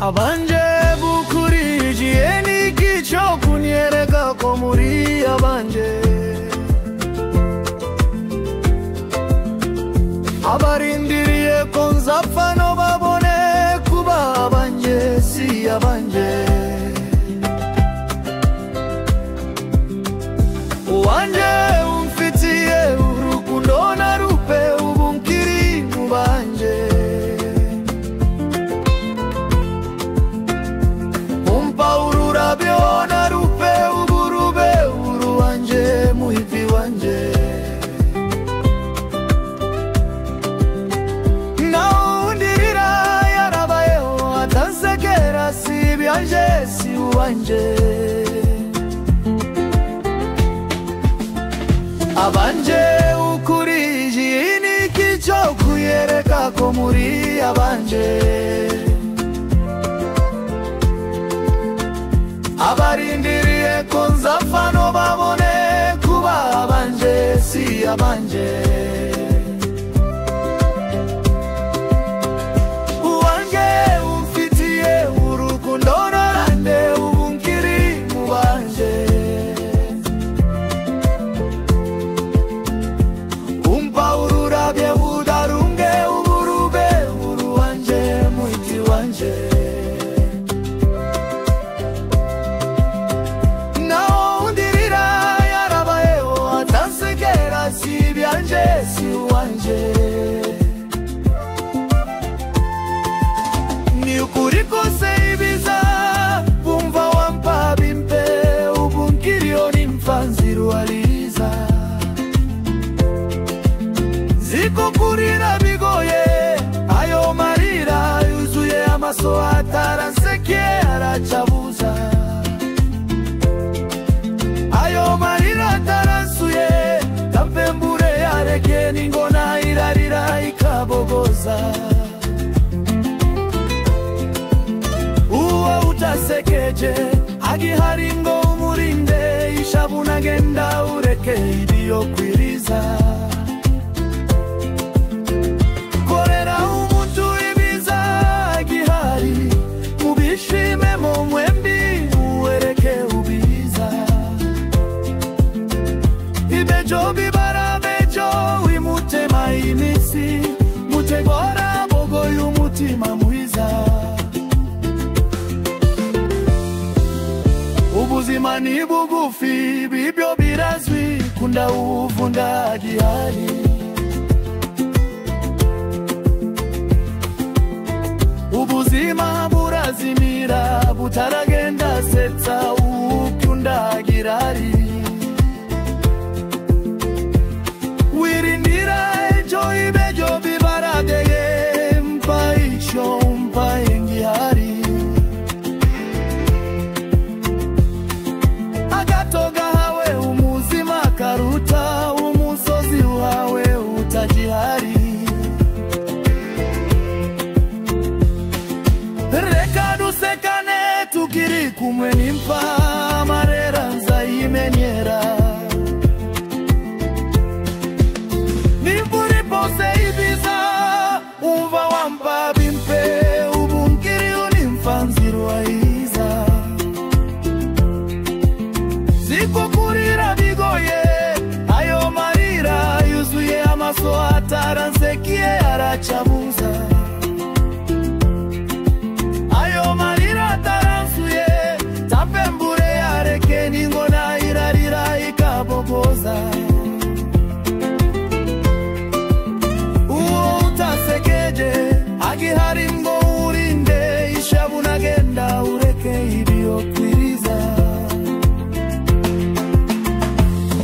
abanje bukurijiye n'igico kunyereka ko muri abanje abarindiriye ko nzapfa no babone kuba abanje si abanje uwanje umfitiye urukundo na rupe ubu nkiri mu banje umpa ururabyo na rupe ubu rube uruwanje muhivi wanje naundirira yarabayeho atansegera si byanje si uwanje abanje ukurijiye n'igico kuyereka ko muri abanje abarindiriye ko nzapfa no babone kuba abanje si abanje uwange umfitiye urukundo narande ubu nkiri mu banje umpa ururabye budarunge uburube uruwanje muhiti wanje naundirira yarabayeho atansegera si byanje si uwanje ni ukuri kose ibiza bumva wampa bimpe ubu nkiriyo nimfanzirualiza ziko kurira bigoye ayo marira yuzuye amaso ataranseke aracabuza ayo marira ataransuye kapembure yareke ningona irarira ikabogoza uwo utasekeje agihari ngo umurinde ishabuna genda ureke iriyo kwiriza korera umuntu ibiza agihari mubishime mu mwembi uwereke ubiza ibejo bibara bejo wimutema imisi mutegora bogo y'umutima mwiza ubuzima ni bugufi bibyo birazwi kunda uvunda agihari ubuzima burazimira butaragenda setsa ukyundagirari wirindira ejo ibejo bibaradeye mpa isho mpa ingihari agatoga hawe umuzima karuta umusozi wawe utajihari reka dusekane tukiri kumwe nimpa marera nzayimenyera nimburi pose ibiza umva wampa bimpe ubu nkiri unimfanziruaiza ziko kurira bigoye ayo marira yuzuye amaso ataransekie aracabuza ayo marira ataransuye tapembure yareke ningona irarira ikabogoza uwo utasekeje agihari ngo urinde ishabuna genda ureke iriyo kwiriza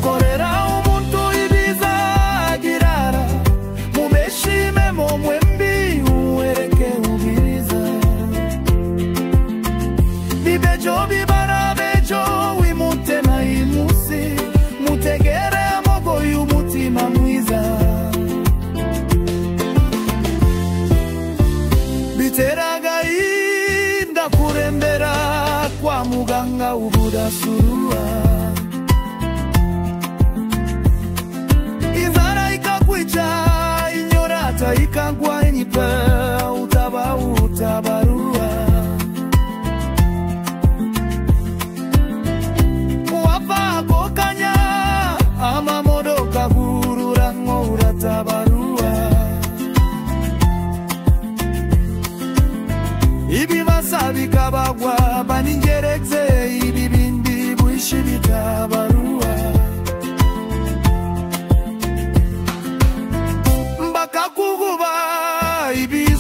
korera umuntu ibiza agirara mubeshime mu mwembi uwereke ubiriza bibejo bibara bejo wimutema imusi mutegere mogo y'umutima mwiza biteraga kurembera kwa muganga ubudasura inzara ikakwica inyora ikagwa inyipa utabarua bagwa baningereze ibibindi buishi bitabarua mbaka kuguba ibi